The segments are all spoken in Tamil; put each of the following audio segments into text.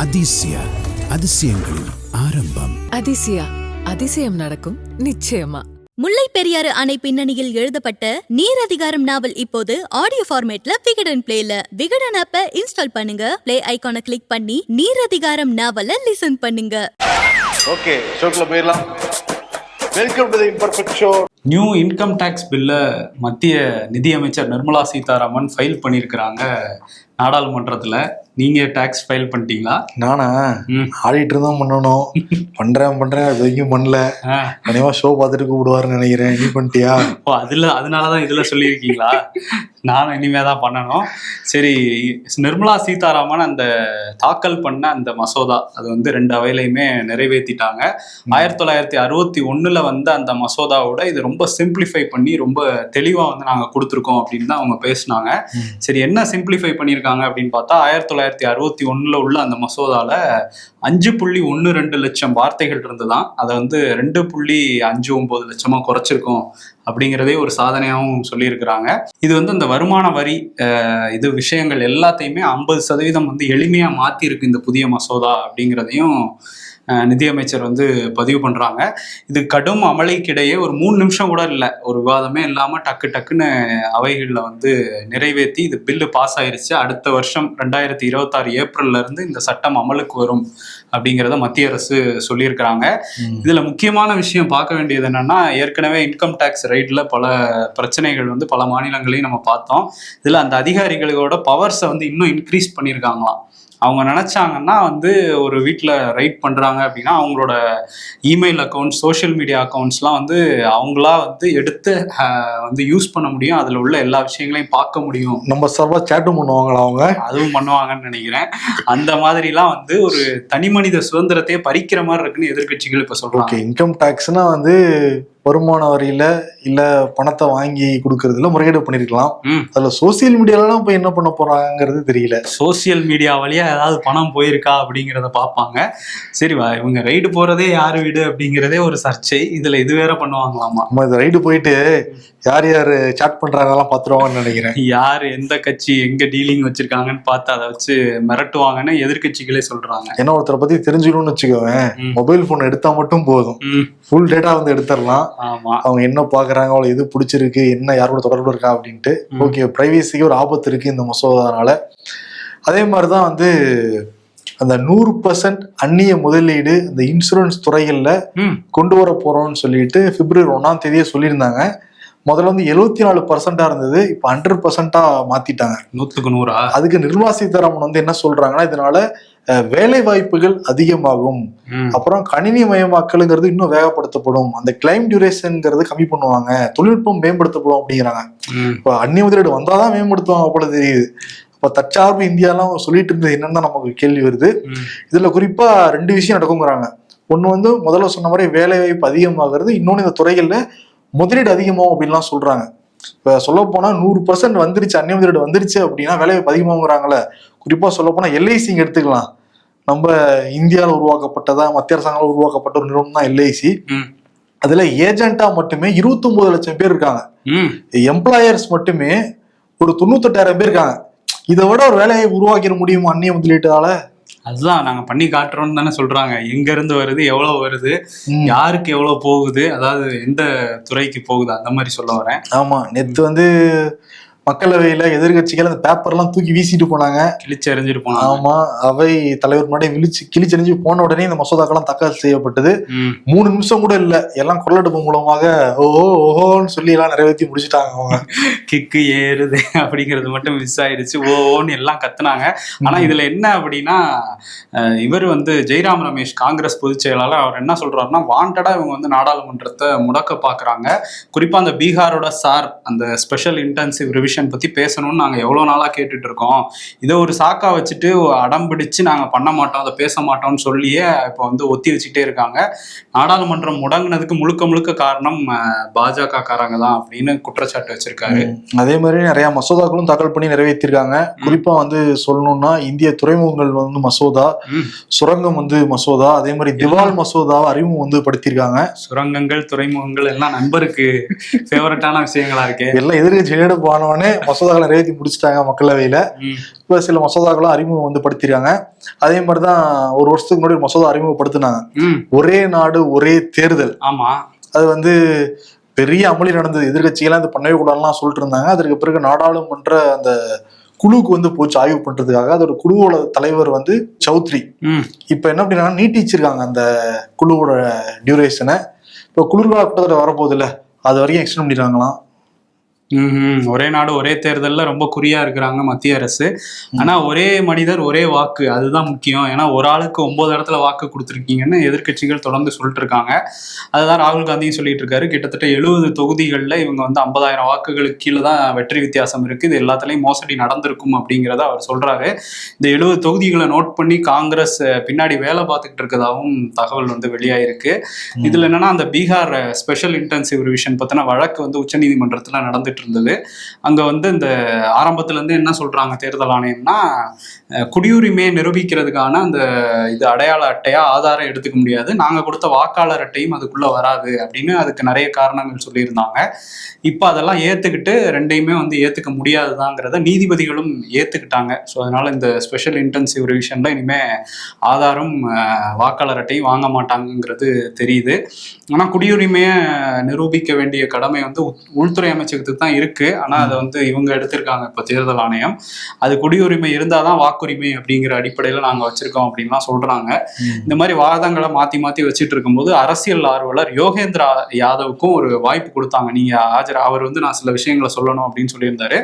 அதிசய அதிசயங்களின் ஆரம்பம். அதிசயம் நடக்கும் நிச்சயமா. முல்லை பெரியாறு அணை பின்னணியில் எழுதப்பட்ட நீர் அதிகாரம் நாவல் இப்போது ஆடியோ ஃபார்மேட்ல விகடன் பிளேல. விகடன் ஆப்பை இன்ஸ்டால் பண்ணுங்க, பிளே ஐகானை கிளிக் பண்ணி நீர் அதிகாரம் நாவலை லிசன் பண்ணுங்க. ஓகே, ஷோக்குள்ள போயிடலாம். Welcome to the imperfect show. New income tax பில்லை மத்திய நிதியமைச்சர் நிர்மலா சீதாராமன் ஃபைல் பண்ணியிருக்கிறாங்க நாடாளுமன்றத்தில். நீங்கள் டேக்ஸ் ஃபைல் பண்ணிட்டீங்களா? நானா ஆடிட்டு தான் பண்ணணும். பண்றேன் அது வரைக்கும் பண்ணல. கண்டிப்பா ஷோ பார்த்துட்டு கூப்பிடுவாருன்னு நினைக்கிறேன். நீ பண்ணிட்டியா? ஓ, அதனாலதான் இதில் சொல்லியிருக்கீங்களா? நானும் இனிமே தான் பண்ணணும். சரி, நிர்மலா சீதாராமன் அந்த தாக்கல் பண்ண அந்த மசோதா அது வந்து 2 அவையிலையுமே நிறைவேற்றிட்டாங்க. 1961 வந்த அந்த மசோதாவோட இது ரொம்ப சிம்பிளிஃபை பண்ணி ரொம்ப தெளிவாக வந்து நாங்கள் கொடுத்துருக்கோம் அப்படின்னு தான் அவங்க பேசினாங்க. சரி, என்ன சிம்பிளிஃபை பண்ணியிருக்காங்க அப்படின்னு பார்த்தா 1961 உள்ள அந்த மசோதால 5.12 லட்சம் வார்த்தைகள் இருந்துதான் அதை வந்து 2.59 லட்சமா குறைச்சிருக்கோம் அப்படிங்கிறதே ஒரு சாதனையாகவும் சொல்லியிருக்கிறாங்க. இது வந்து இந்த வருமான வரி இது விஷயங்கள் எல்லாத்தையுமே 50% வந்து எளிமையா மாத்திருக்கு இந்த புதிய மசோதா அப்படிங்கிறதையும் நிதியமைச்சர் வந்து பதிவு பண்றாங்க. இது கடும் அமளிக்கிடையே ஒரு 3 நிமிஷம் கூட இல்லை, ஒரு விவாதமே இல்லாம டக்குன்னு அவைகளில் வந்து நிறைவேற்றி இது பில்லு பாஸ் ஆயிருச்சு. அடுத்த வருஷம் 2026 ஏப்ரல்ல இருந்து இந்த சட்டம் அமலுக்கு வரும் அப்படிங்கிறத மத்திய அரசு சொல்லியிருக்கிறாங்க. இதுல முக்கியமான விஷயம் பார்க்க வேண்டியது என்னன்னா, ஏற்கனவே இன்கம் டேக்ஸ் ரைட்ல பல பிரச்சனைகள் வந்து பல மாநிலங்களையும் நம்ம பார்த்தோம். இதுல அந்த அதிகாரிகளோட பவர்ஸை வந்து இன்னும் இன்க்ரீஸ் பண்ணியிருக்காங்களாம். அவங்க நினைச்சாங்கன்னா வந்து ஒரு வீட்டில் ரைட் பண்றாங்க அப்படின்னா அவங்களோட இமெயில் அக்கௌண்ட்ஸ், சோஷியல் மீடியா அக்கௌண்ட்ஸ்லாம் வந்து அவங்களா வந்து எடுத்து வந்து யூஸ் பண்ண முடியும். அதில் உள்ள எல்லா விஷயங்களையும் பார்க்க முடியும். நம்ம சர்வா சேட்டும் பண்ணுவாங்களா? அவங்க அதுவும் பண்ணுவாங்கன்னு நினைக்கிறேன். அந்த மாதிரிலாம் வந்து ஒரு தனி மனித சுதந்திரத்தையே பறிக்கிற மாதிரி இருக்குன்னு எதிர்கட்சிகள் இப்போ சொல்றாங்க. இன்கம் டேக்ஸ்னா வந்து வருமான வரியில இல்ல பணத்தை வாங்கி கொடுக்கறதுல முறைகேடு பண்ணிருக்கலாம். அதுல சோசியல் மீடியாலாம் போய் என்ன பண்ண போறாங்கிறது தெரியல. சோசியல் மீடியா வழியா ஏதாவது பணம் போயிருக்கா அப்படிங்கிறத பார்ப்பாங்க. சரிவா, இவங்க ரைடு போறதே யாரு வீடு அப்படிங்கிறதே ஒரு சர்ச்சை. இதுல இது வேற பண்ணுவாங்களாமா. இந்த ரைடு போயிட்டு யார் சாட் பண்றாங்கலாம் பாத்துருவாங்கன்னு நினைக்கிறேன். யார் எந்த கட்சி எங்க டீலிங் வச்சிருக்காங்கன்னு பார்த்து அதை வச்சு மிரட்டுவாங்கன்னு எதிர்கட்சிகளே சொல்றாங்க. ஏன்னா ஒருத்தரை பத்தி தெரிஞ்சுக்கணும்னு வச்சுக்கோவேன், மொபைல் போன் எடுத்தா மட்டும் போதும், ஃபுல் டேட்டா வந்து எடுத்துடலாம். அவங்க என்ன பாக்குறாங்க, அவளை எது பிடிச்சிருக்கு, என்ன யாரோட தொடர்பு இருக்கா அப்படின்ட்டு. ஓகே, பிரைவேசிக்கு ஒரு ஆபத்து இருக்கு இந்த மசோதானால. அதே மாதிரிதான் வந்து அந்த 100% அந்நிய முதலீடு இந்த இன்சூரன்ஸ் துறைகள்ல கொண்டு வர போறோம்னு சொல்லிட்டு பிப்ரவரி 1 சொல்லியிருந்தாங்க. முதல்ல வந்து 74% இருந்தது, இப்ப 100% மாத்திட்டாங்க. 100க்கு 100. அதுக்கு நிர்மலா சீதாராமன் வந்து என்ன சொல்றாங்கன்னா, இதனால வேலை வாய்ப்புகள் அதிகமாகும், அப்புறம் கணினி மயமாக்கலுங்கிறது இன்னும் வேகப்படுத்தப்படும், அந்த கிளைம் டியூரேஷன்ங்கிறது கம்மி பண்ணுவாங்க, தொழில்நுட்பம் மேம்படுத்தப்படும் அப்படிங்கிறாங்க. இப்ப அந்நிய முதலீடு வந்தாதான் மேம்படுத்துவாங்க போல தெரியுது. இப்ப தற்சார்பு இந்தியாலாம் சொல்லிட்டு இருந்தது என்னன்னு தான் நமக்கு கேள்வி வருது. இதுல குறிப்பா 2 விஷயம் நடக்குங்கிறாங்க. ஒண்ணு வந்து முதல்ல சொன்ன மாதிரி வேலை வாய்ப்பு அதிகமாகிறது, இன்னொன்னு இந்த துறைகள்ல முதலீடு அதிகமாகும் அப்படின்லாம் சொல்றாங்க. இப்ப சொல்ல போனா 100% வந்துருச்சு, அந்நிய முதலீடு வந்துருச்சு அப்படின்னா வேலைவாய்ப்பு அதிகமாகுறாங்களே. குறிப்பா சொல்ல போனா எல்ஐசிங்க எடுத்துக்கலாம். நம்ம இந்தியாவில் உருவாக்கப்பட்டதா, மத்திய அரசாங்கம் உருவாக்கப்பட்ட ஒரு நிறுவனம் தான் எல்ஐசி. அதுல ஏஜென்ட்டா மட்டுமே 29 லட்சம் பேர் இருக்காங்க. எம்ப்ளாயர்ஸ் மட்டுமே ஒரு 98,000 பேர் இருக்காங்க. இதை விட ஒரு வேலையை உருவாக்கிட முடியுமா அந்நிய முதலீட்டால? அதுதான் நாங்க பண்ணி காட்டுறோம்னு தானே சொல்றாங்க. எங்க இருந்து வருது, எவ்வளவு வருது, யாருக்கு எவ்வளவு போகுது, அதாவது எந்த துறைக்கு போகுது, அந்த மாதிரி சொல்ல வரேன். ஆமா, நேத்து வந்து மக்களவையில எதிர்கட்சிகள் அந்த பேப்பர்லாம் தூக்கி வீசிட்டு போனாங்க, கிழிச்செறிஞ்சிட்டு போனாங்க. ஆமா, அவை தலைவர் முன்னாடி கிழிச்செறிஞ்சு போன உடனே இந்த மசோதாக்கெல்லாம் தாக்கல் செய்யப்பட்டது. 3 நிமிஷம் கூட இல்ல, எல்லாம் குரலெடுப்பு மூலமாக ஓஹோன்னு சொல்லி எல்லாம் நிறைவேற்றி முடிச்சுட்டாங்க. அவங்க கிக்கு ஏறுது அப்படிங்கிறது மட்டும் மிஸ் ஆயிடுச்சு, ஓன்னு எல்லாம் கத்துனாங்க. ஆனா இதுல என்ன அப்படின்னா, இவர் வந்து ஜெய்ராம் ரமேஷ் காங்கிரஸ் பொதுச் செயலாளர், அவர் என்ன சொல்றாருன்னா, வாண்டடா இவங்க வந்து நாடாளுமன்றத்தை முடக்க பாக்குறாங்க. குறிப்பா அந்த பீகாரோட சார் அந்த ஸ்பெஷல் இன்டென்சிவ் ரிவிஷன் பத்தி பேசணும்னு நாங்க எவ்வளவு நாளா கேட்டுட்டு இருக்கோம். இதை ஒரு சாக்கா வச்சுட்டு அடம் பிடிச்சு நாங்க பண்ண மாட்டோம், அதை பேச மாட்டோம்னு சொல்லியே இப்ப வந்து ஒத்தி வச்சுட்டே இருக்காங்க. நாடாளுமன்றம் முடங்கினதுக்கு முழுக்க காரணம் பாஜக காரங்க தான் அப்படின்னு குற்றச்சாட்டு வச்சிருக்காரு. அதே மாதிரி நிறைய மசோதாக்களும் தாக்கல் பண்ணி நிறைவேற்றிருக்காங்க. குறிப்பா வந்து சொல்லணும்னா இந்திய துறைமுகங்கள் வந்து மசோதா, சுரங்கம் வந்து மசோதா, அதே மாதிரி திவால் மசோதாவை அறிமுகம் வந்து படுத்திருக்காங்க. சுரங்கங்கள், துறைமுகங்கள் எல்லாம் நண்பருக்கு ஃபேவரட்டான விஷயங்களா இருக்கு. எல்லாம் எதிர்கட்சி போனவனே எல்லாமே மசோதாக்களை நிறைவேற்றி முடிச்சிட்டாங்க மக்களவையில. இப்ப சில மசோதாக்களும் அறிமுகம் வந்து படுத்திருக்காங்க. அதே மாதிரிதான் ஒரு வருஷத்துக்கு முன்னாடி மசோதா அறிமுகப்படுத்தினாங்க, ஒரே நாடு ஒரே தேர்தல். ஆமா, அது வந்து பெரிய அமளி நடந்தது. எதிர்கட்சிகள்லாம் இது பண்ணவே கூடாதுலாம் சொல்லிட்டு இருந்தாங்க. அதற்கு பிறகு நாடாளுமன்ற அந்த குழுவுக்கு வந்து போச்சு ஆய்வு பண்றதுக்காக. அதோட குழுவோட தலைவர் வந்து சௌத்ரி. இப்ப என்ன அப்படின்னா நீட்டிச்சிருக்காங்க அந்த குழுவோட டியூரேஷனை. இப்ப குளிர்கால கூட்டத்தொடர் வரப்போகுது இல்ல, அது வரைக்கும் எக்ஸ்டெண்ட் பண்ணிருக்காங்களாம். ஒரே நாடு ஒரே தேர்தல்ல ரொம்ப குறியா இருக்கிறாங்க மத்திய அரசு. ஆனா ஒரே மனிதர் ஒரே வாக்கு, அதுதான் முக்கியம். ஏன்னா ஒரு ஆளுக்கு 9 இடத்துல வாக்கு கொடுத்துருக்கீங்கன்னு எதிர்கட்சிகள் தொடர்ந்து சொல்லிட்டு இருக்காங்க. அதுதான் ராகுல் காந்தியும் சொல்லிட்டு இருக்காரு. கிட்டத்தட்ட 70 தொகுதிகளில் இவங்க வந்து 50,000 வாக்குகளுக்கு கீழே தான் வெற்றி வித்தியாசம் இருக்கு, இது எல்லாத்துலயும் மோசடி நடந்திருக்கும் அப்படிங்கிறத அவர் சொல்றாரு. இந்த 70 தொகுதிகளை நோட் பண்ணி காங்கிரஸ் பின்னாடி வேலை பார்த்துக்கிட்டு இருக்கதாகவும் தகவல் வந்து வெளியாயிருக்கு. இதுல என்னன்னா அந்த பீகார் ஸ்பெஷல் இன்டென்சிவ் ரிவிஷன் பத்தின வழக்கு வந்து உச்சநீதிமன்றத்துல நடந்துட்டு இருந்தது. அங்க வந்து இந்த ஆரம்பத்துல இருந்து என்ன சொல்றாங்க தேர்தல் ஆணையம்னா, குடியுரிமையை நிரூபிக்கிறதுக்கான அந்த இது அடையாள அட்டையா ஆதாரம் எடுத்துக்க முடியாது, நாங்க கொடுத்த வாக்காளர் அட்டையும் அதுக்குள்ள வராது அப்படின்னு அதுக்கு நிறைய காரணங்கள் சொல்லியிருந்தாங்க. இப்ப அதெல்லாம் ஏத்துக்கிட்டு ரெண்டையுமே வந்து ஏத்துக்க முடியாதுதாங்கிறத நீதிபதிகளும் ஏத்துக்கிட்டாங்க. ஸோ அதனால இந்த ஸ்பெஷல் இன்டென்சிவ் ரிவிஷன்ல இனிமே ஆதாரம் வாக்காளர் அட்டையும் வாங்க மாட்டாங்கிறது தெரியுது. ஆனா குடியுரிமையை நிரூபிக்க வேண்டிய கடமை வந்து உள்துறை அமைச்சகத்துக்கு தான் இருக்கு. ஆனா அதை வந்து இவங்க எடுத்திருக்காங்க இப்ப தேர்தல் ஆணையம். அது குடியுரிமை இருந்தாதான் வாக்குரிமை அப்படிங்கிற அடிப்படையில நாங்க வச்சிருக்கோம் அப்படின்லாம் சொல்றாங்க. இந்த மாதிரி வாதங்களை மாத்தி மாத்தி வச்சுட்டு இருக்கும்போது அரசியல் ஆர்வலர் யோகேந்திரா யாதவுக்கும் ஒரு வாய்ப்பு கொடுத்தாங்க. நீங்க அவர் வந்து நான் சில விஷயங்களை சொல்லணும் அப்படின்னு சொல்லியிருந்தாரு.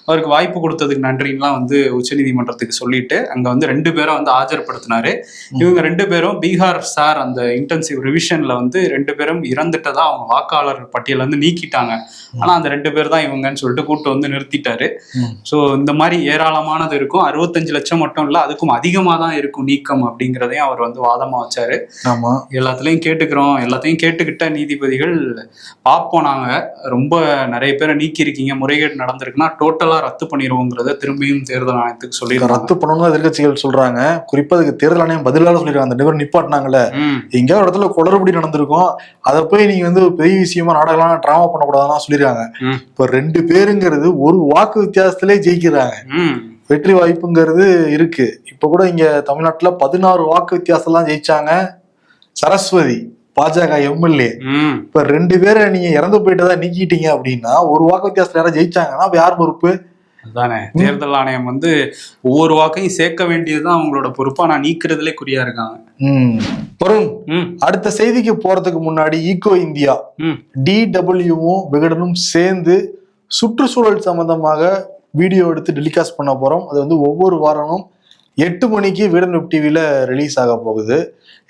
அவருக்கு வாய்ப்பு கொடுத்ததுக்கு நன்றின்லாம் வந்து உச்சநீதிமன்றத்துக்கு சொல்லிட்டு அங்க வந்து 2 பேரை வந்து ஆஜர்படுத்தினாரு. இவங்க 2 பேரும் பீகார் சார் அந்த இன்டென்சிவ் ரிவிஷன்ல வந்து 2 பேரும் இறந்துட்டதா அவங்க வாக்காளர் பட்டியல வந்து நீக்கிட்டாங்க. ஆனா அந்த 2 பேர் தான் இவங்கன்னு சொல்லிட்டு கூட்டு வந்து நிறுத்திட்டாரு. ஸோ இந்த மாதிரி ஏராளமானது இருக்கும். 65 லட்சம் மட்டும் இல்ல, அதுக்கும் அதிகமா தான் இருக்கும் நீக்கம் அப்படிங்கிறதையும் அவர் வந்து வாதமா வச்சாரு. எல்லாத்துலயும் கேட்டுக்கிறோம், எல்லாத்தையும் கேட்டுக்கிட்ட நீதிபதிகள் பார்ப்போம், நாங்க ரொம்ப நிறைய பேரை நீக்கி இருக்கீங்க, முறைகேடு நடந்திருக்குன்னா டோட்டலா ரத்து பண்ணிடுவோங்கிறத திரும்பியும் தேர்தல் ஆணையத்துக்கு சொல்லி ரத்து பண்ணணும் எதிர்கட்சிகள் சொல்றாங்க. குறிப்பா அதுக்கு தேர்தல் ஆணையம் பதிலாக சொல்லிருக்காங்க. அந்த நிபர் நிப்பாட்டினாங்கல்ல, எங்கேயாவது இடத்துல குளறுபடி நடந்திருக்கும், அதை போய் நீங்க வந்து பெரிய விஷயமா நாடகம் டிராமா பண்ணக்கூடாதுலாம் சொல்லிருக்காங்க. இப்ப 2 பேருங்கிறது ஒரு வாக்கு வித்தியாசத்திலே ஜெயிக்கிறாங்க. வெற்றி வாய்ப்புங்கிறது இருக்கு. இப்ப கூட இங்க தமிழ்நாட்டுல 16 வாக்கு வித்தியாசம் ஜெயிச்சாங்க சரஸ்வதி, பாஜக எம்எல்ஏ. இப்ப 2 பேரை நீங்க இறந்து போயிட்டதா நீக்கிட்டீங்க அப்படின்னா ஒரு வாக்கு வித்தியாசத்துல யாரும் ஜெயிச்சாங்கன்னா யார் பொறுப்பு? அதுதானே, தேர்தல் ஆணையம் வந்து ஒவ்வொரு வாக்கையும் சேர்க்க வேண்டியதுதான் அவங்களோட பொறுப்பா, நான் நீக்கிறதுலே குறியா இருக்காங்க. அடுத்த செய்திக்கு போறதுக்கு முன்னாடி ஈகோ இந்தியா DWவும் விகடனும் சேர்ந்து சுற்றுச்சூழல் சம்பந்தமாக வீடியோ எடுத்து டெலிகாஸ்ட் பண்ண போறோம். அது வந்து ஒவ்வொரு வாரமும் 8 மணிக்கு விகடன் வெப் டிவில ரிலீஸ் ஆக போகுது.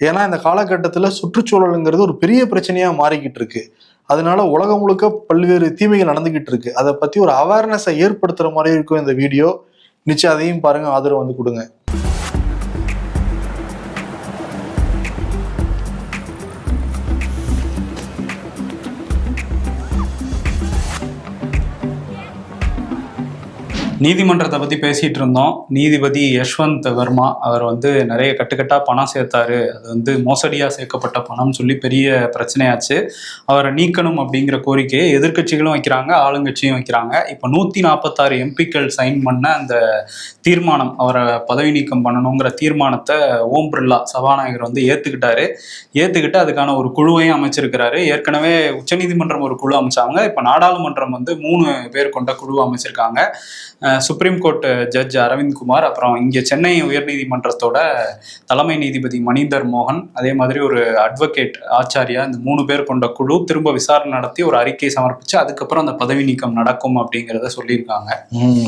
ஏன்னா இந்த காலகட்டத்தில் சுற்றுச்சூழலுங்கிறது ஒரு பெரிய பிரச்சனையா மாறிக்கிட்டு இருக்கு. அதனால உலகம் முழுக்க பல்வேறு தீமைகள் நடந்துகிட்டு இருக்கு. அதை பத்தி ஒரு அவேர்னஸை ஏற்படுத்துற மாதிரி இருக்கும் இந்த வீடியோ. நிச்சயம் அதையும் பாருங்க, ஆதரவு வந்து கொடுங்க. நீதிமன்றத்தை பத்தி பேசிட்டு இருந்தோம். நீதிபதி யஷ்வந்த் வர்மா அவர் வந்து நிறைய கட்டுக்கட்டா பணம் சேர்த்தாரு, அது வந்து மோசடியா சேர்க்கப்பட்ட பணம் சொல்லி பெரிய பிரச்சனையாச்சு. அவரை நீக்கணும் அப்படிங்கிற கோரிக்கையை எதிர்கட்சிகளும் வைக்கிறாங்க, ஆளுங்கட்சியும் வைக்கிறாங்க. இப்போ 146 எம்பிக்கள் சைன் பண்ண அந்த தீர்மானம், அவரை பதவி நீக்கம் பண்ணணுங்கிற தீர்மானத்தை ஓம் பிர்லா சபாநாயகர் வந்து ஏத்துக்கிட்டு அதுக்கான ஒரு குழுவையும் அமைச்சிருக்கிறாரு. ஏற்கனவே உச்சநீதிமன்றம் ஒரு குழு அமைச்சாங்க. இப்போ நாடாளுமன்றம் வந்து 3 பேர் கொண்ட குழு அமைச்சிருக்காங்க. Supreme court judge Arvind Kumar, அப்புறம் இங்கே சென்னை உயர்நீதிமன்றத்தோட தலைமை நீதிபதி மணிந்தர் மோகன், அதே மாதிரி ஒரு அட்வொகேட் ஆச்சாரியா, இந்த 3 பேர் கொண்ட குழு திரும்ப விசாரணை நடத்தி ஒரு அறிக்கை சமர்ப்பிச்சு அதுக்கப்புறம் அந்த பதவி நீக்கம் நடக்கும் அப்படிங்கிறத சொல்லியிருக்காங்க.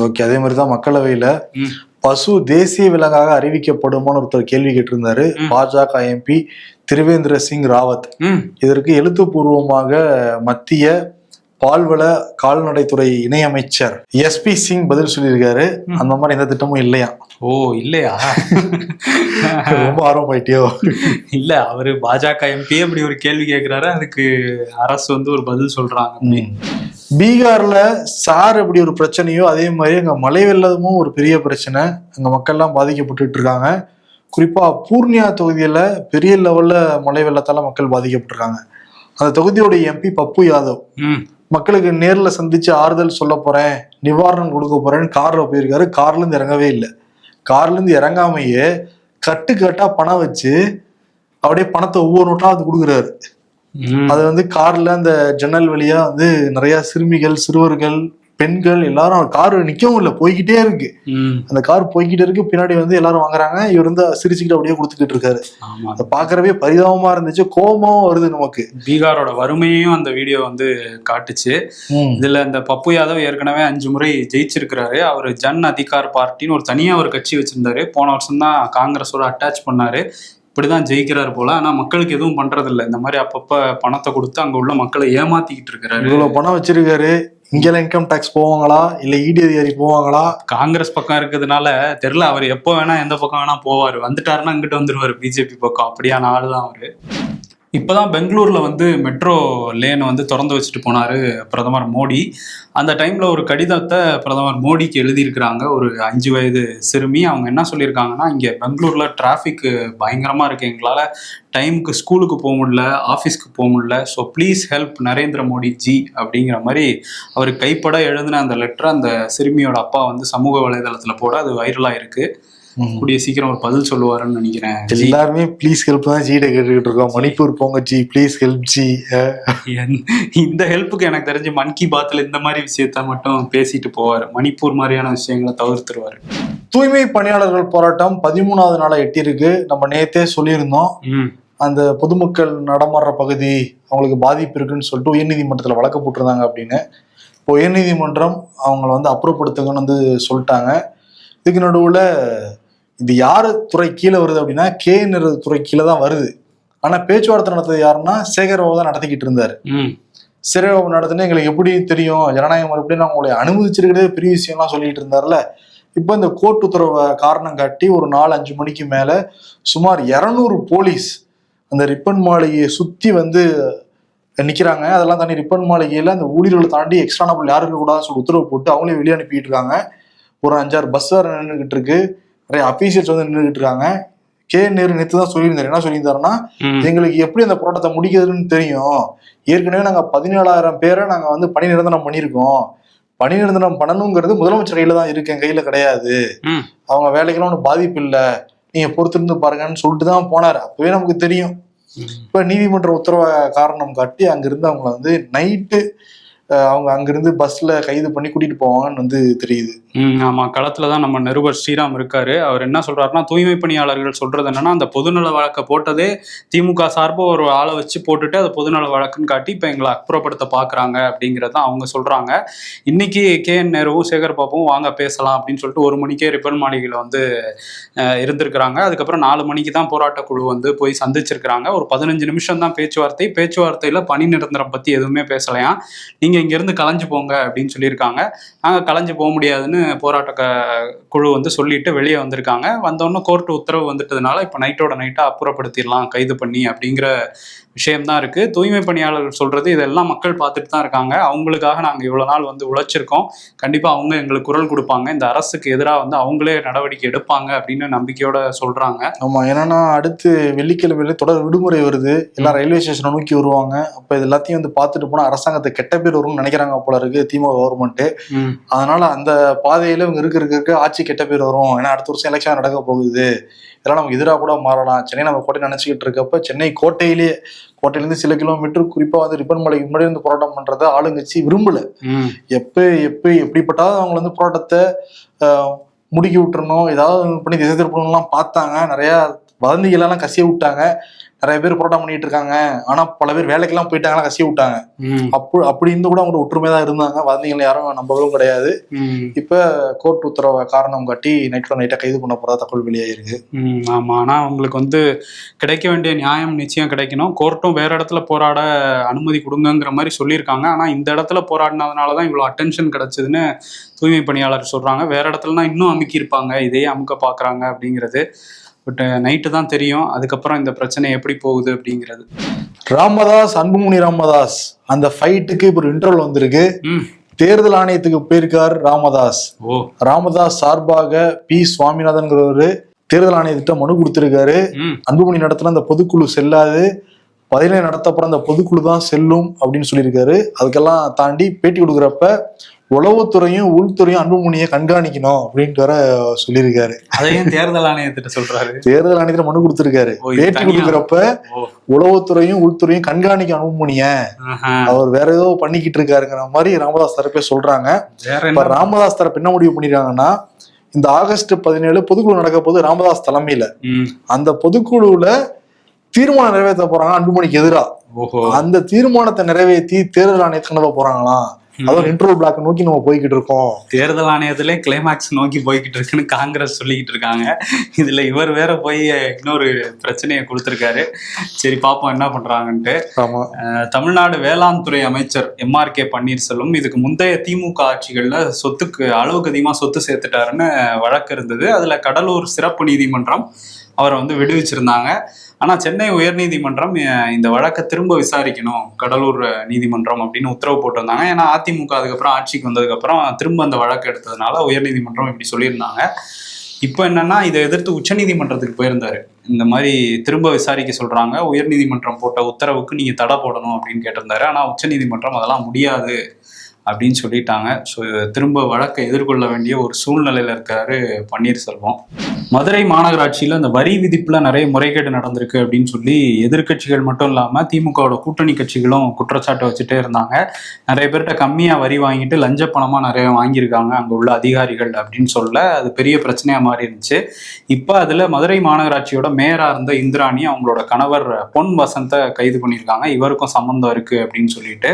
ஓகே, அதே மாதிரிதான் மக்களவையில பசு தேசிய விலங்காக அறிவிக்கப்படுமான்னு ஒருத்தர் கேள்வி கேட்டிருந்தாரு. பாஜக MP திரிவேந்திர சிங் ராவத் இதற்கு எழுத்துப்பூர்வமாக மத்திய பால்வள கால்நடைத்துறை இணையமைச்சர் SP சிங் பதில் சொல்லியிருக்காரு. அந்த மாதிரி எந்த திட்டமும் இல்லையா? ஓ, இல்லையா? ரொம்ப ஆர்வம் ஆயிட்டியோ? இல்ல, அவரு பாஜக MP அப்படி ஒரு கேள்வி கேட்கிறாரு, அதுக்கு அரசு வந்து ஒரு பதில் சொல்றாங்க. பீகார்ல சார் அப்படி ஒரு பிரச்சனையோ, அதே மாதிரி அங்க மழை வெள்ளமும் ஒரு பெரிய பிரச்சனை. அங்க மக்கள்லாம் பாதிக்கப்பட்டு இருக்காங்க. குறிப்பா பூர்ணியா தொகுதியில பெரிய லெவல்ல மழை வெள்ளத்தால மக்கள் பாதிக்கப்பட்டிருக்காங்க. அந்த தொகுதியோட MP பப்பு யாதவ் மக்களுக்கு நேர்ல சந்திச்சு ஆறுதல் சொல்ல போறேன், நிவாரணம் கொடுக்க போறேன்னு கார்ல போயிருக்காரு. கார்ல இருந்து இறங்கவே இல்லை. கார்ல இருந்து இறங்காமையே கட்டா பணம் வச்சு அப்படியே பணத்தை ஒவ்வொரு நோட்டா அது கொடுக்குறாரு. அது வந்து கார்ல அந்த ஜன்னல் வழியா வந்து நிறைய சிறுமிகள், சிறுவர்கள், பெண்கள் எல்லாரும் கார் நிக்கவும் இல்லை, போய்கிட்டே இருக்கு. அந்த கார் போய்கிட்டே இருக்கு, பின்னாடி வந்து எல்லாரும் வாங்குறாங்க. இவர் வந்து சிரிச்சுக்கிட்டு அப்படியே கொடுத்துக்கிட்டு இருக்காரு. அதை பாக்குறவே பரிதாபமா இருந்துச்சு, கோபமும் வருது நமக்கு. பீகாரோட வறுமையும் அந்த வீடியோ வந்து காட்டுச்சு. இதுல இந்த பப்பு யாதவ் ஏற்கனவே 5 முறை ஜெயிச்சிருக்கிறாரு. அவர் ஜன் அதிகார் பார்ட்டின்னு ஒரு தனியா ஒரு கட்சி வச்சிருந்தாரு. போன வருஷம் தான் காங்கிரஸோட அட்டாச் பண்ணாரு. இப்படிதான் ஜெயிக்கிறாரு போல. ஆனா மக்களுக்கு எதுவும் பண்றது இல்லை. இந்த மாதிரி அப்பப்ப பணத்தை கொடுத்து அங்க உள்ள மக்களை ஏமாத்திக்கிட்டு இருக்கிறாரு. இவ்வளவு பணம் வச்சிருக்காரு, இங்கெல்லாம் இன்கம் டாக்ஸ் போவாங்களா இல்ல இடி அதிகாரி போவாங்களா? காங்கிரஸ் பக்கம் இருக்கிறதுனால தெரியல. அவர் எப்போ வேணா எந்த பக்கம் வேணா போவாரு. வந்துட்டாருன்னா இங்கிட்டு வந்துருவாரு பிஜேபி பக்கம். அப்படியான ஆளுதான் அவரு. இப்போதான் பெங்களூர்ல வந்து மெட்ரோ லேனை வந்து திறந்து வச்சுட்டு போனாரு பிரதமர் மோடி. அந்த டைம்ல ஒரு கடிதத்தை பிரதமர் மோடிக்கு எழுதியிருக்கிறாங்க ஒரு 5 வயது சிறுமி. அவங்க என்ன சொல்லியிருக்காங்கன்னா, இங்கே பெங்களூர்ல டிராஃபிக் பயங்கரமா இருக்கு, எங்களால் டைமுக்கு ஸ்கூலுக்கு போக முடியல, ஆஃபீஸ்க்கு போக முடியல, so please help Narendra Modi G அப்படிங்கிற மாதிரி அவர் கைப்பட எழுதின அந்த லெட்டர் அந்த சிறுமியோட அப்பா வந்து சமூக வலைதளத்துல போட அது வைரலாக இருக்கு. கூடிய சீக்கிரம் ஒரு பதில் சொல்லுவாருன்னு நினைக்கிறேன். எல்லாருமே ப்ளீஸ் ஹெல்ப் தான் ஜிட கேட்டுக்கிட்டு இருக்கோம். மணிப்பூர் போங்க ஜி, ப்ளீஸ் ஹெல்ப் ஜி. இந்த ஹெல்ப்புக்கு எனக்கு தெரிஞ்சு மன் கி பாத்ல இந்த மாதிரி விஷயத்த மட்டும் பேசிட்டு போவார். மணிப்பூர் மாதிரியான விஷயங்களை தவிர்த்துருவாரு. தூய்மை பணியாளர்கள் போராட்டம் 13வது நாளை எட்டியிருக்கு. நம்ம நேத்தே சொல்லியிருந்தோம், அந்த பொதுமக்கள் நடமாடுற பகுதி அவங்களுக்கு பாதிப்பு இருக்குன்னு சொல்லிட்டு உயர்நீதிமன்றத்தில் வழக்கு போட்டிருந்தாங்க அப்படின்னு. இப்போ உயர்நீதிமன்றம் அவங்களை வந்து அப்புறப்படுத்துங்கன்னு வந்து சொல்லிட்டாங்க. இதுக்கு நடுவில் இது யாரு துறை கீழே வருது அப்படின்னா KN துறை கீழே தான் வருது. ஆனா பேச்சுவார்த்தை நடத்தது யாருன்னா சேகர்பாபு தான் நடத்திக்கிட்டு இருந்தாரு. சேகர்பாபு நடத்தினா எங்களுக்கு எப்படி தெரியும், ஜனநாயகம் மறுபடியும் நான் உங்களை அனுமதிச்சிருக்கிறதே பெரிய விஷயம்லாம் சொல்லிட்டு இருந்தாருல. இப்போ இந்த கோர்ட் உத்தரவை காரணம் காட்டி ஒரு 4-5 மணிக்கு மேல சுமார் 200 போலீஸ் அந்த ரிப்பன் மாளிகையை சுத்தி வந்து நிக்கிறாங்க. அதெல்லாம் தாண்டி ரிப்பன் மாளிகையில அந்த ஊழியர்களை தாண்டி எக்ஸ்ட்ரா நபர் யாரும் இருக்கக்கூடாதுன்னு சொல்லி உத்தரவு போட்டு அவங்களே வெளியே அனுப்பிட்டு இருக்காங்க. ஒரு 5-6 பஸ் வேற நின்றுகிட்டு இருக்கு, நிறைய அபிஷியல்ஸ் வந்து நின்றுகிட்டு இருக்காங்க. KN நேத்து தான் சொல்லியிருந்தாரு. என்ன சொல்லியிருந்தாருன்னா, எங்களுக்கு எப்படி அந்த போராட்டத்தை முடிக்கிறதுன்னு தெரியும். ஏற்கனவே நாங்க 17,000 பேரை நாங்க வந்து பணி நிரந்தரம் பண்ணியிருக்கோம். பணி நிரந்தரம் பண்ணணுங்கிறது முதலமைச்சர் கையில தான் இருக்கு, என் கையில கிடையாது. அவங்க வேலைக்கெல்லாம் ஒன்றும் பாதிப்பு இல்லை, நீங்க பொறுத்திருந்து பாருங்கன்னு சொல்லிட்டு தான் போனாரு. அப்பவே நமக்கு தெரியும். இப்ப நீதிமன்ற உத்தரவை காரணம் காட்டி அங்கிருந்து அவங்களை வந்து நைட்டு அவங்க அங்கிருந்து பஸ்ல கைது பண்ணி கூட்டிட்டு போவாங்கன்னு வந்து தெரியுது. ஆமா, களத்துலதான் நம்ம நிருபர் ஸ்ரீராம் இருக்காரு. அவர் என்ன சொல்றாருன்னா, தூய்மை பணியாளர்கள் சொல்றது என்னன்னா, அந்த பொதுநல வழக்கை போட்டதே திமுக சார்பு ஒரு ஆளை வச்சு போட்டுட்டு அதை பொதுநல வழக்குன்னு காட்டி இப்ப எங்களை அப்புறப்படுத்த பாக்குறாங்க அப்படிங்கறத அவங்க சொல்றாங்க. இன்னைக்கு KN நேருவும் சேகர்பாபுவும் வாங்க பேசலாம் அப்படின்னு சொல்லிட்டு 1 மணிக்கே ரிப்பன் மாளிகையில வந்து இருந்திருக்கிறாங்க. அதுக்கப்புறம் 4 மணிக்கு தான் போராட்ட குழு வந்து போய் சந்திச்சிருக்கிறாங்க. ஒரு 15 நிமிஷம் தான் பேச்சுவார்த்தையில பணி நிரந்தரம் பத்தி எதுவுமே பேசலையா. நீங்க இங்க இருந்து கலைஞ்சு போங்க அப்படின்னு சொல்லியிருக்காங்க. நாங்க கலைஞ்சு போக முடியாதுன்னு போராட்ட குழு வந்து சொல்லிட்டு வெளியே வந்திருக்காங்க. வந்தோடனே கோர்ட் உத்தரவு வந்துட்டதுனால இப்ப நைட்டோட நைட்டா அப்புறப்படுத்திடலாம் கைது பண்ணி அப்படிங்கிற விஷயம்தான் இருக்கு. தூய்மை பணியாளர்கள் சொல்றது இதெல்லாம் மக்கள் பார்த்துட்டு தான் இருக்காங்க. அவங்களுக்காக நாங்க இவ்வளவு நாள் வந்து உழைச்சிருக்கோம், கண்டிப்பா அவங்க எங்களுக்கு குரல் கொடுப்பாங்க, இந்த அரசுக்கு எதிராக வந்து அவங்களே நடவடிக்கை எடுப்பாங்க அப்படின்னு நம்பிக்கையோட சொல்றாங்க. ஆமா, ஏன்னா அடுத்து வெள்ளிக்கிழமையில தொடர் விடுமுறை வருது, எல்லாம் ரயில்வே ஸ்டேஷனை நோக்கி வருவாங்க. அப்ப இது எல்லாத்தையும் வந்து பார்த்துட்டு போனா அரசாங்கத்தை கெட்ட பேர் வரும்னு நினைக்கிறாங்க போல இருக்கு திமுக கவர்மெண்ட். அதனால அந்த பாதையில இவங்க இருக்க ஆட்சி கெட்ட பேர் வரும். ஏன்னா அடுத்த வருஷம் எலெக்ஷன் நடக்க போகுது, இதெல்லாம் நமக்கு எதிராக கூட மாறலாம். சென்னை நம்ம கோட்டை நினைச்சுக்கிட்டு இருக்கப்ப சென்னை கோட்டையிலேருந்து சில கிலோமீட்டர், குறிப்பா வந்து ரிப்பன் மலைக்கு முன்னாடி வந்து போராட்டம் பண்றத ஆளுங்கட்சி விரும்பல. எப்படிப்பட்டாவது அவங்க வந்து போராட்டத்தை முடுக்கி விட்டுறணும், ஏதாவது பண்ணி திசை திருப்பணும்லாம் பார்த்தாங்க. நிறைய வதந்திகள் எல்லாம் கசிய விட்டாங்க. நிறைய பேர் போராட்டம் பண்ணிட்டு இருக்காங்க. ஆனா பல பேர் வேலைக்கெல்லாம் போயிட்டாங்கன்னா கசிய விட்டாங்க. அப்படி இருந்து கூட அவங்க ஒற்றுமைதான் இருந்தாங்க. வதந்திகள் யாரும் நம்பவும் கிடையாது. இப்ப கோர்ட் உத்தரவை காரணம் காட்டி நைட்டோட நைட்டா கைது பண்ண போறதா தகவல் வெளியாயிருக்கு. ஆமா, ஆனா அவங்களுக்கு வந்து கிடைக்க வேண்டிய நியாயம் நிச்சயம் கிடைக்கணும். கோர்ட்டும் வேற இடத்துல போராட அனுமதி கொடுங்கிற மாதிரி சொல்லியிருக்காங்க. ஆனா இந்த இடத்துல போராடினதுனாலதான் இவ்வளவு அட்டென்ஷன் கிடைச்சதுன்னு தூய்மை பணியாளர் சொல்றாங்க. வேற இடத்துலனா இன்னும் அமுக்கி இருப்பாங்க, இதையே அமுக்க பாக்குறாங்க அப்படிங்கிறது. பட் நைட்டு தான் தெரியும் அதுக்கப்புறம் இந்த பிரச்சனை எப்படி போகுது அப்படிங்கிறது. ராமதாஸ், அன்புமணி ராமதாஸ் அந்த ஃபைட்டுக்கு இப்போ ஒரு இன்டர்வல் வந்திருக்கு. தேர்தல் ஆணையத்துக்கு போயிருக்காரு ராமதாஸ். ராமதாஸ் சார்பாக P. சுவாமிநாதன்கிறவரு தேர்தல் ஆணையத்திட்ட மனு கொடுத்திருக்காரு. அன்புமணி நடத்தின அந்த பொதுக்குழு செல்லாது, பதிலே நடத்தப்பட அந்த பொதுக்குழு தான் செல்லும் அப்படின்னு சொல்லியிருக்காரு. அதுக்கெல்லாம் தாண்டி பேட்டி கொடுக்குறப்ப உளவுத்துறையும் உள்துறையும் அன்புமணியை கண்காணிக்கணும் அப்படின்ட்டு வர சொல்லியிருக்காரு. அதையும் தேர்தல் ஆணையத்திட்ட சொல்றாரு. தேர்தல் ஆணையத்துல மனு கொடுத்திருக்காரு. பேட்டி கொடுக்குறப்ப உளவுத்துறையும் உள்துறையும் கண்காணிக்க அன்புமணிய அவர் வேற ஏதோ பண்ணிக்கிட்டு இருக்காருங்கிற மாதிரி ராமதாஸ் தரப்பே சொல்றாங்க. இப்ப ராமதாஸ் தரப்பு என்ன முடிவு பண்ணிருக்காங்கன்னா, இந்த ஆகஸ்ட் 17 பொதுக்குழு நடக்க போது ராமதாஸ் தலைமையில அந்த பொதுக்குழுல தீர்மானம் நிறைவேற்ற போறாங்க அன்புமணிக்கு எதிரா. அந்த தீர்மானத்தை நிறைவேற்றி தேர்தல் ஆணையத்துக்கு அனுப்ப போறாங்களாம். அதாவது இன்ட்ரோல் பிளாக் நோக்கி நம்ம போய்கிட்டு இருக்கோம். தேர்தல் ஆணையத்திலே கிளைமாக்ஸ் நோக்கி போய்கிட்டு இருக்குன்னு காங்கிரஸ் சொல்லிக்கிட்டு இருக்காங்க. இதுல இவர் வேற போய் இன்னொரு பிரச்சனையை கொடுத்திருக்காரு. சரி பாப்போம் என்ன பண்றாங்கன்ட்டு. தமிழ்நாடு வேளாண் துறை அமைச்சர் MRK பன்னீர்செல்வம் இதுக்கு முந்தைய திமுக ஆட்சிகள்ல சொத்துக்கு அளவுக்கு அதிகமா சொத்து சேர்த்துட்டாருன்னு வழக்கு இருந்தது. அதுல கடலூர் சிறப்பு நீதிமன்றம் அவரை வந்து விடுவிச்சிருந்தாங்க. ஆனா சென்னை உயர்நீதிமன்றம் இந்த வழக்கை திரும்ப விசாரிக்கணும் கடலூர் நீதிமன்றம் அப்படின்னு உத்தரவு போட்டிருந்தாங்க. ஏன்னா அதிமுக அதுக்கப்புறம் ஆட்சிக்கு வந்ததுக்கு அப்புறம் திரும்ப அந்த வழக்கு எடுத்ததுனால உயர்நீதிமன்றம் இப்படி சொல்லியிருந்தாங்க. இப்போ என்னன்னா இதை எதிர்த்து உச்சநீதிமன்றத்துக்கு போயிருந்தாரு. இந்த மாதிரி திரும்ப விசாரிக்க சொல்றாங்க, உயர்நீதிமன்றம் போட்ட உத்தரவுக்கு நீங்க தடை போடணும் அப்படின்னு கேட்டிருந்தாரு. ஆனா உச்சநீதிமன்றம் அதெல்லாம் முடியாது அப்படின்னு சொல்லிட்டாங்க. ஸோ திரும்ப வழக்கை எதிர்கொள்ள வேண்டிய ஒரு சூழ்நிலையில இருக்காரு பன்னீர்செல்வம். மதுரை மாநகராட்சியில அந்த வரி விதிப்புல நிறைய முறைகேடு நடந்திருக்கு அப்படின்னு சொல்லி எதிர்கட்சிகள் மட்டும் இல்லாம திமுகவோட கூட்டணி கட்சிகளும் குற்றச்சாட்டு வச்சுட்டே இருந்தாங்க. நிறைய பேர்கிட்ட கம்மியா வரி வாங்கிட்டு லஞ்ச பணமா நிறைய வாங்கியிருக்காங்க அங்க உள்ள அதிகாரிகள் அப்படின்னு சொல்ல அது பெரிய பிரச்சனையா மாறி இருந்துச்சு. இப்ப அதுல மதுரை மாநகராட்சியோட மேயரா இருந்த இந்திராணி அவங்களோட கணவர் பொன் வசந்த கைது பண்ணியிருக்காங்க. இவருக்கும் சம்பந்தம் இருக்கு அப்படின்னு சொல்லிட்டு.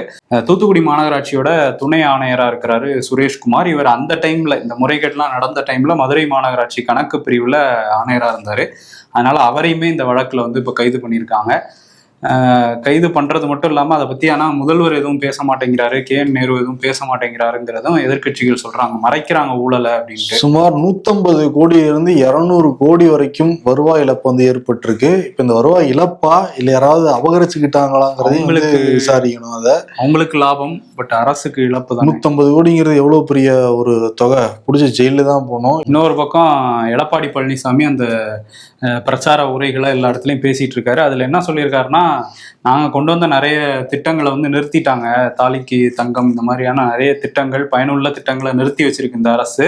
தூத்துக்குடி மாநகராட்சியோட துணை ஆணையரா இருக்கிறாரு சுரேஷ்குமார். இவர் அந்த டைம்ல இந்த முறைகேடுலாம் நடந்த டைம்ல மதுரை மாநகராட்சி கணக்கு பிரிவுல ஆணையரா இருந்தாரு. அதனால அவரையுமே இந்த வழக்குல வந்து இப்ப கைது பண்ணியிருக்காங்க. கைது பண்றது மட்டும் இல்லாம அதை பத்தி ஆனா முதல்வர் எதுவும் பேச மாட்டேங்கிறாரு, KN நேரு எதுவும் பேச மாட்டேங்கிறாருங்கிறதும் எதிர்கட்சிகள் சொல்றாங்க, மறைக்கிறாங்க ஊழலை அப்படின்ட்டு. சுமார் 150 கோடியிலிருந்து 200 கோடி வரைக்கும் வருவாய் இழப்பு வந்து ஏற்பட்டிருக்கு. இப்ப இந்த வருவாய் இழப்பா இல்ல யாராவது அபகரிச்சுக்கிட்டாங்களாங்கிறதையும் உங்களுக்கு விசாரிக்கணும். அதை அவங்களுக்கு லாபம், பட் அரசுக்கு இழப்பு தான். 150 கோடிங்கிறது எவ்வளவு பெரிய ஒரு தொகை, புடிச்ச ஜெயில தான் போனோம். இன்னொரு பக்கம் எடப்பாடி பழனிசாமி அந்த பிரச்சார உரைகளை எல்லா இடத்துலையும் பேசிட்டு இருக்காரு. அதுல என்ன சொல்லியிருக்காருன்னா, நாங்கள் கொண்டு வந்த நிறைய திட்டங்களை வந்து நிறுத்திட்டாங்க, தாலிக்கு தங்கம் இந்த மாதிரியான நிறைய திட்டங்கள் பயனுள்ள திட்டங்களை நிறுத்தி வச்சிருக்கு இந்த அரசு.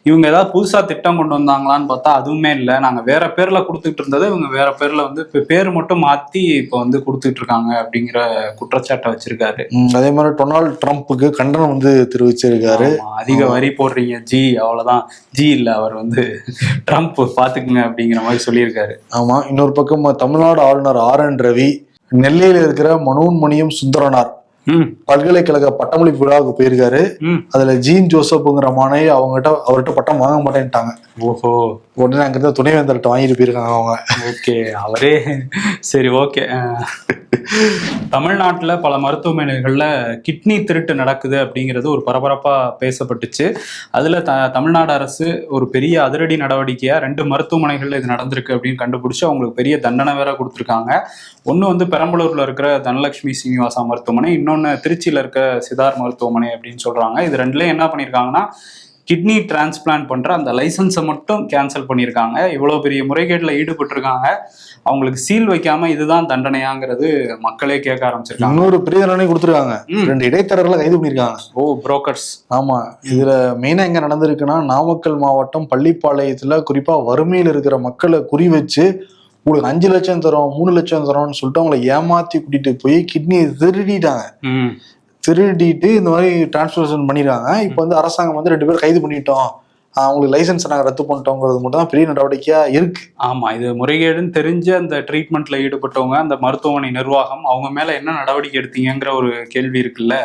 இவங்க ஏதாவது புதுசா திட்டம் கொண்டு வந்தாங்களான்னு பார்த்தா அதுவுமே இல்லை. நாங்கள் வேற பேர்ல கொடுத்துட்டு இருந்தது இவங்க வேற பேர்ல வந்து இப்போ பேர் மட்டும் மாத்தி இப்போ வந்து கொடுத்துட்டு இருக்காங்க அப்படிங்கிற குற்றச்சாட்டை வச்சிருக்காரு. அதே மாதிரி டொனால்டு ட்ரம்ப்புக்கு கண்டனம் வந்து தெரிவிச்சிருக்காரு. அதிக வரி போடுறீங்க ஜி, அவ்வளவுதான் ஜி இல்ல, அவர் வந்து ட்ரம்ப் பாத்துக்குங்க அப்படிங்கிற மாதிரி சொல்லியிருக்காரு. ஆமா. இன்னொரு பக்கம் தமிழ்நாடு ஆளுநர் RN ரவி நெல்லையில இருக்கிற மனோன்மணியம் சுந்தரனார் பல்கலைக்கழக பட்டமளிப்பு விழாவுக்கு போயிருக்காரு. அதுல ஜீன் ஜோசப்ங்கிற மாணவி அவர்கிட்ட பட்டம் வாங்க மாட்டேன்ட்டாங்க. ஓஹோ. உடனே அங்கிருந்த துணைவேந்தர்கிட்ட வாங்கிட்டு போயிருக்காங்க அவங்க. ஓகே, அவரே சரி ஓகே. தமிழ்நாட்டுல பல மருத்துவமனைகள்ல கிட்னி திருட்டு நடக்குது அப்படிங்கிறது ஒரு பரபரப்பா பேசப்பட்டுச்சு. அதுல தமிழ்நாடு அரசு ஒரு பெரிய அதிரடி நடவடிக்கையா 2 மருத்துவமனைகள்ல இது நடந்திருக்கு அப்படின்னு கண்டுபிடிச்சு அவங்களுக்கு பெரிய தண்டனை வேற கொடுத்துருக்காங்க. ஒண்ணு வந்து பெரம்பலூர்ல இருக்கிற தனலட்சுமி சீனிவாசா மருத்துவமனை, இன்னொன்னு திருச்சியில இருக்க சிதார் மருத்துவமனை அப்படின்னு சொல்றாங்க. இது ரெண்டுலயும் என்ன பண்ணிருக்காங்கன்னா, கிட்னி டிரான்ஸ்பிளான்ட் பண்ற அந்த லைசன்ஸை மட்டும் கேன்சல் பண்ணியிருக்காங்க. இவ்வளவு பெரிய முறைகேட்டில் ஈடுபட்டிருக்காங்க. அவங்களுக்கு சீல் வைக்காம இதுதான் தண்டனையாங்கிறது மக்களே கேட்க ஆரம்பிச்சிருக்காங்க. இன்னொரு பெரிய தண்டனை கொடுத்துருக்காங்க. 2 இடைத்தரகர்களை கைது பண்ணியிருக்காங்க. ஓ, புரோக்கர்ஸ். ஆமா. இதுல மெயினா எங்க நடந்திருக்குன்னா, நாமக்கல் மாவட்டம் பள்ளிப்பாளையத்துல குறிப்பா வறுமையில் இருக்கிற மக்களை குறி வச்சு உங்களுக்கு 5 லட்சம் தரோம் 3 லட்சம் தரோம்னு சொல்லிட்டு அவங்களை ஏமாத்தி கூட்டிட்டு போய் கிட்னியை திருடிட்டு இந்த மாதிரி டிரான்ஸ்பர்ஷன் பண்ணிடுறாங்க. இப்போ வந்து அரசாங்கம் வந்து 2 பேர் கைது பண்ணிட்டோம், அவங்களுக்கு லைசன்ஸ் நாங்கள் ரத்து பண்ணிட்டோங்கிறது மட்டும் தான் பெரிய நடவடிக்கையா இருக்கு. ஆமா, இது முறைகேடுன்னு தெரிஞ்ச அந்த ட்ரீட்மெண்ட்ல ஈடுபட்டவங்க, அந்த மருத்துவமனை நிர்வாகம், அவங்க மேல என்ன நடவடிக்கை எடுத்தீங்கிற ஒரு கேள்வி இருக்குல்ல.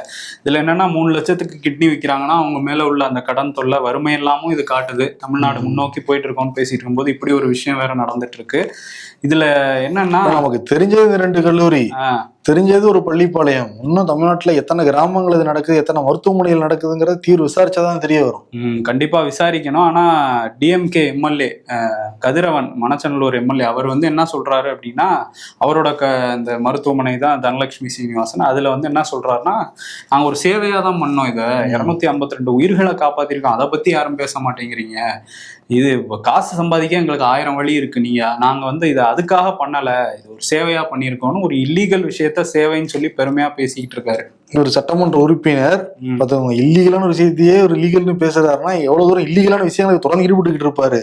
இதுல என்னன்னா 3 லட்சத்துக்கு கிட்னி விற்கிறாங்கன்னா அவங்க மேல உள்ள அந்த கடன் தொல்லை வறுமை எல்லாமும் இது காட்டுது. தமிழ்நாடு முன்னோக்கி போயிட்டு இருக்கோம்னு பேசிட்டு இருக்கும்போது இப்படி ஒரு விஷயம் வேற நடந்துட்டு இருக்கு. இதுல என்னன்னா, நமக்கு தெரிஞ்சது 2 கல்லூரி, தெரிஞ்சது ஒரு பள்ளிப்பாளையம். இன்னும் தமிழ்நாட்டுல எத்தனை கிராமங்கள் இது நடக்குது, எத்தனை மருத்துவமனைகள் நடக்குதுங்கிறத தீர்வு விசாரிச்சாதான் தெரிய வரும். கண்டிப்பா விசாரிக்கணும். ஆனா DMK MLA கதிரவன், மணச்சநல்லூர் MLA, அவர் வந்து என்ன சொல்றாரு அப்படின்னா, அவரோட இந்த மருத்துவமனை தான் தனலட்சுமி சீனிவாசன். அதுல வந்து என்ன சொல்றாருன்னா, நாங்க ஒரு சேவையா தான் பண்ணோம், இதை 252 உயிர்களை காப்பாத்திருக்கோம், அதை பத்தி யாரும் பேச மாட்டேங்கிறீங்க, இது காசு சம்பாதிக்க எங்களுக்கு 1000 வழி இருக்கு, நாங்க வந்து இதை அதுக்காக பண்ணல, இது ஒரு சேவையா பண்ணியிருக்கோம்னு ஒரு இல்லீகல் விஷயத்த சேவைன்னு சொல்லி பெருமையா பேசிக்கிட்டு இருக்காரு. ஒரு சட்டமன்ற உறுப்பினர் பார்த்தவங்க இல்லீகலான விஷயத்தையே ஒரு லீகல்னு பேசுறாருன்னா எவ்வளவு தூரம் இல்லீகலான விஷயங்களுக்கு தொடர்ந்து ஈடுபட்டுக்கிட்டு இருப்பாரு.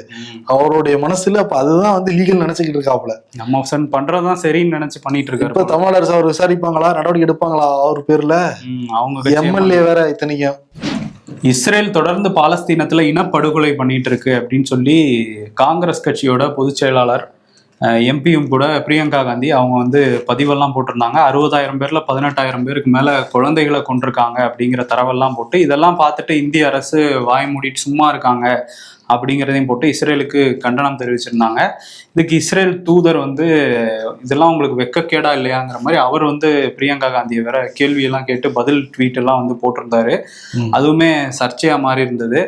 அவருடைய மனசுல அப்ப அதுதான் வந்து லீகல் நினைச்சுக்கிட்டு இருக்காப்புல. நம்ம பண்றதுதான் சரின்னு நினைச்சு பண்ணிட்டு இருக்காரு. இப்ப தமிழ்நாடு அரசு அவர் விசாரிப்பாங்களா, நடவடிக்கை எடுப்பாங்களா அவர் பேர்ல? அவங்க எம்எல்ஏ வேற இத்தனைக்கும். இஸ்ரேல் தொடர்ந்து பாலஸ்தீனத்துல இனப்படுகொலை பண்ணிட்டு இருக்கு அப்படின்னு சொல்லி காங்கிரஸ் கட்சியோட பொதுச் செயலாளர் எம்பியும் கூட பிரியங்கா காந்தி அவங்க வந்து பதிவெல்லாம் போட்டிருந்தாங்க. 60,000 பேர்ல 18,000 பேருக்கு மேல குழந்தைகளை கொண்டிருக்காங்க அப்படிங்கிற தரவெல்லாம் போட்டு, இதெல்லாம் பார்த்துட்டு இந்திய அரசு வாய் மூடிட்டு சும்மா இருக்காங்க அப்படிங்கிறதையும் போட்டு இஸ்ரேலுக்கு கண்டனம் தெரிவிச்சிருந்தாங்க. இதுக்கு இஸ்ரேல் தூதர் வந்து இதெல்லாம் உங்களுக்கு வெக்கக்கேடா இல்லையாங்கிற மாதிரி அவர் வந்து பிரியங்கா காந்தியை வேற கேள்வியெல்லாம் கேட்டு பதில் ட்வீட் எல்லாம் வந்து போட்டிருந்தாரு. அதுவுமே சர்ச்சையா மாறி இருந்தது.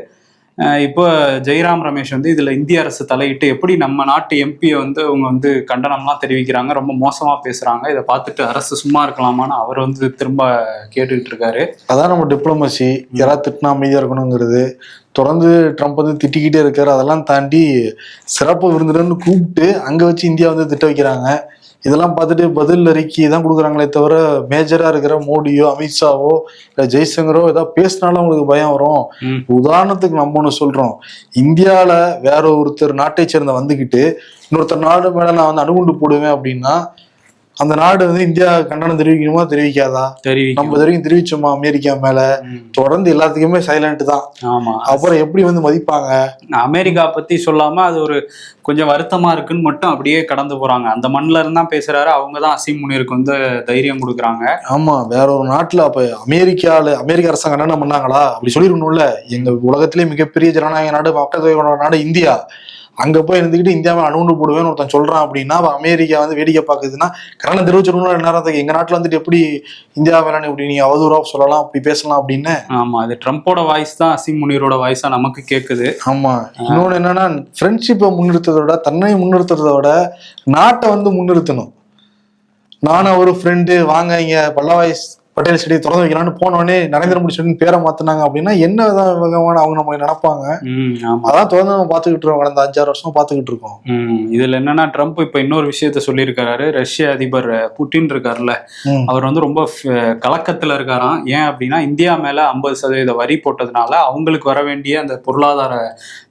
இப்போ ஜெய்ராம் ரமேஷ் வந்து இதுல இந்திய அரசு தலையிட்டு எப்படி நம்ம நாட்டு எம்பியை வந்து அவங்க வந்து கண்டனம்லாம் தெரிவிக்கிறாங்க, ரொம்ப மோசமா பேசுறாங்க, இதை பார்த்துட்டு அரசு சும்மா இருக்கலாமான்னு அவர் வந்து திரும்ப கேட்டுக்கிட்டு இருக்காரு. அதான் நம்ம டிப்ளமசி, யாராவது திட்டினா அமைதியா இருக்கணுங்கிறது. தொடர்ந்து ட்ரம்ப் வந்து திட்டிக்கிட்டே இருக்காரு. அதெல்லாம் தாண்டி சிறப்பு விருந்தினர்னு கூப்பிட்டு அங்க வச்சு இந்தியா வந்து திட்ட வைக்கிறாங்க. இதெல்லாம் பார்த்துட்டு பதில் அறிக்கை தான் கொடுக்குறாங்களே தவிர மேஜரா இருக்கிற மோடியோ அமித்ஷாவோ இல்லை ஜெய்சங்கரோ ஏதாவது பேசினாலும் அவங்களுக்கு பயம் வரும். உதாரணத்துக்கு நம்ம ஒன்று சொல்றோம், இந்தியாவில வேற ஒருத்தர் நாட்டை சேர்ந்த வந்துக்கிட்டு இன்னொருத்தர் நாடு மேல நான் வந்து அணுகுண்டு போடுவேன் அப்படின்னா அந்த நாடு வந்து இந்தியா கண்டனம் தெரிவிக்கணுமா தெரிவிக்காதா? நம்ம வரைக்கும் தெரிவிச்சோமா அமெரிக்கா மேல? தொடர்ந்து எல்லாத்துக்குமே சைலண்ட் தான். ஆமா, அப்புறம் எப்படி வந்து மதிப்பாங்க? அமெரிக்கா பத்தி சொல்லாம அது ஒரு கொஞ்சம் வருத்தமா இருக்குன்னு மட்டும் அப்படியே கடந்து போறாங்க. அந்த மண்ணில இருந்தா பேசுறாரு, அவங்கதான் அசீம் முனீருக்கு வந்து தைரியம் கொடுக்குறாங்க. ஆமா, வேற ஒரு நாட்டுல அப்ப அமெரிக்க அரசாங்கம் கண்டனம் பண்ணாங்களா அப்படி சொல்லிடணும்ல. எங்க உலகத்திலேயே மிகப்பெரிய ஜனநாயக நாடு, மக்கள் தொகை நாடு இந்தியா. அங்க போய் இருந்துக்கிட்டு இந்தியாவில் அணுகுண்டு போடுவேன்னு ஒருத்தன் சொல்றான் அப்படின்னா அமெரிக்கா வந்து வேடிக்கை பார்க்குதுன்னா கரணம் தெரிவிச்சிடணும் நேரத்துக்கு. எங்க நாட்டுல வந்துட்டு எப்படி இந்தியா வேளாண் இப்படி நீங்க அவதூறா சொல்லலாம், அப்படி பேசலாம் அப்படின்னு. ஆமா, அது ட்ரம்போட வாய்ஸ் தான் அசீம் முனீரோட வாய்ஸா நமக்கு கேக்குது. ஆமா, இன்னொன்னு என்னன்னா ஃப்ரெண்ட்ஷிப்பை முன்னிறுத்ததை விட தன்னை முன்னிறுத்துறத விட நாட்டை வந்து முன்னிறுத்தணும். நானும் ஒரு ஃப்ரெண்டு வாங்க இங்க பல்லவாய் பட்டேல் ஸ்டேடியை திறந்து வைக்கலான்னு போனோடனே நரேந்திர மோடி ஸ்டேடியம் பேரை மாத்தினாங்க அப்படின்னா என்னதான் விதமான அவங்க நம்ம நினைப்பாங்க. அதான் தொடர்ந்து நம்ம பாத்துக்கிட்டு இருக்கோம், கடந்த 5-6 வருஷமா பாத்துக்கிட்டு இருக்கோம். இதுல என்னன்னா ட்ரம்ப் இப்ப இன்னொரு விஷயத்த சொல்லியிருக்காரு. ரஷ்ய அதிபர் புட்டின் இருக்காருல்ல, அவர் வந்து ரொம்ப கலக்கத்துல இருக்காராம். ஏன் அப்படின்னா இந்தியா மேல 50% வரி போட்டதுனால அவங்களுக்கு வர வேண்டிய அந்த பொருளாதார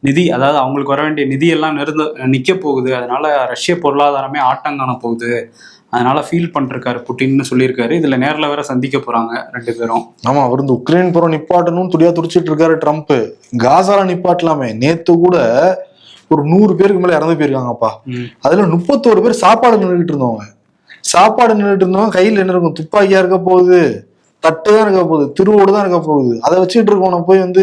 நிதி, அதாவது அவங்களுக்கு வர வேண்டிய நிதி எல்லாம் நிக்க போகுது. அதனால ரஷ்ய பொருளாதாரமே ஆட்டங்காண போகுது, அதனால ஃபீல் பண்ணிருக்காரு புட்டின்னு சொல்லியிருக்காரு. இதுல நேரில் வேற சந்திக்க போறாங்க 2 பேரும். ஆமா, அவர் இந்த உக்ரைன் போறோம் நிப்பாட்டணும் துடியா துடிச்சிட்டு இருக்காரு ட்ரம்ப். காசால நிப்பாட்டலாமே. நேத்து கூட ஒரு 100 பேருக்கு மேல இறந்து போயிருக்காங்கப்பா. அதுல 31 பேர் சாப்பாடு நின்றுட்டு இருந்தவங்க கையில என்ன இருக்கும், துப்பாக்கியா இருக்க போகுது, தட்டு தான் இருக்க போகுது, திருவோடு தான் இருக்க போகுது. அதை வச்சுட்டு இருக்கவனை போய் வந்து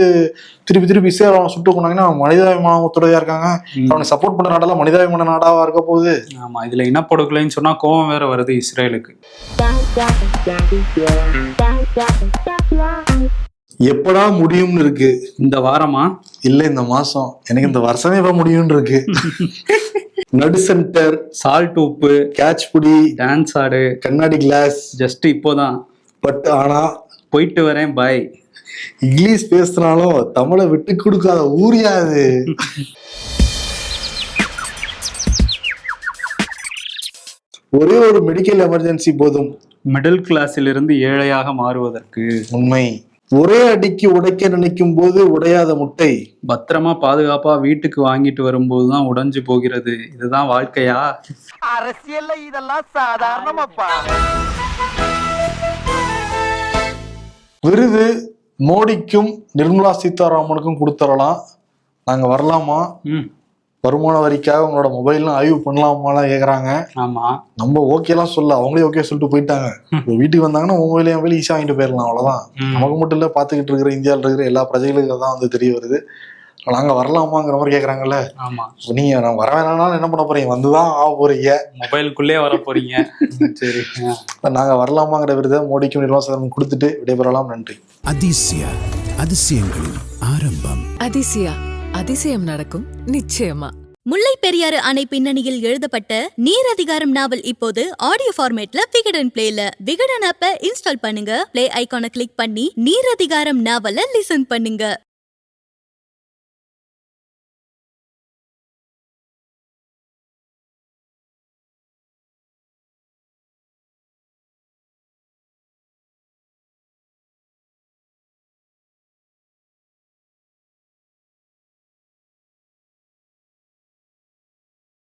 திருப்பி இஸ்ரேல் அவனை சுட்டு கொண்டாங்கன்னா மனிதாபிமானத்துறையா இருக்காங்க. அவனை சப்போர்ட் பண்ண நாடெல்லாம் மனிதாபிமான நாடாவா இருக்க போகுது. ஆமா, இதுல இனப்படுகொலைன்னு சொன்னா கோபம் வேற வருது இஸ்ரேலுக்கு. எப்படா முடியும்னு இருக்கு. இந்த வாரமா இல்ல இந்த மாசம், எனக்கு இந்த வருஷமே எப்ப முடியும்னு இருக்கு. நடு சென்டர், சால்ட் உப்பு, கேட்ச் புடி, டான்ஸ் ஆடு, கண்ணாடி கிளாஸ், ஜஸ்ட் இப்போதான். பட் ஆனா போயிட்டு வரேன் பாய். இங்கிலீஷ் பேசினாலும் தமிழை விட்டு கொடுக்காத ஊரியாது. ஒரே ஒரு மெடிக்கல் எமர்ஜென்சி போதும் மிடில் கிளாஸில் இருந்து ஏழையாக மாறுவதற்கு. உண்மை. ஒரே அடிக்கு உடைக்க நினைக்கும் போது உடையாத முட்டை பத்திரமா பாதுகாப்பா வீட்டுக்கு வாங்கிட்டு வரும்போதுதான் உடைஞ்சு போகிறது. இதுதான் வாழ்க்கையா? அரசியல்ல இதெல்லாம் சாதாரணமாப்பா. விருது மோடிக்கும் நிர்மலா சீதாராமனுக்கும் கொடுத்துடலாம். நாங்க வரலாமா? வருமான வரிக்காக உங்களோட மொபைல்லாம் ஆய்வு பண்ணலாமாலாம் கேக்குறாங்க. ஆமா, நம்ம ஓகேலாம் சொல்ல, அவங்களே ஓகே சொல்லிட்டு போயிட்டாங்க. வீட்டுக்கு வந்தாங்கன்னா மொபைல் ஈஸியா வாங்கிட்டு போயிடலாம், அவ்வளவுதான். நமக்கு மட்டும் இல்ல, பாத்துக்கிட்டு இருக்கிற இந்தியாவில் இருக்கிற எல்லா பிரஜைகளுக்கும் தான் வந்து தெரிய வருது. நாங்க வரலாமாங்கிற மாதிரி கேக்குறாங்கல்ல. ஆமா, நீங்க நான் வர வேணாம்னாலும் என்ன பண்ண போறீங்க, வந்துதான் ஆக போறீங்க, மொபைலுக்குள்ளே வர போறீங்க. சரி, நாங்க வரலாமாங்கிற விருதை மோடிக்கும் நிர்வாகம் கொடுத்துட்டு விடைபெறலாம். நன்றி. அதிசயா, அதிசயங்களின் ஆரம்பம். அதிசயா, அதிசயம் நடக்கும் நிச்சயமா. முல்லை பெரியாறு அணை பின்னணியில் எழுதப்பட்ட நீரதிகாரம் நாவல் இப்போது ஆடியோ ஃபார்மேட்ல விகடன் பிளேல. விகடன் ஆப்பை இன்ஸ்டால் பண்ணுங்க, பிளே ஐகானை கிளிக் பண்ணி நீரதிகாரம் நாவலை லிசன் பண்ணுங்க.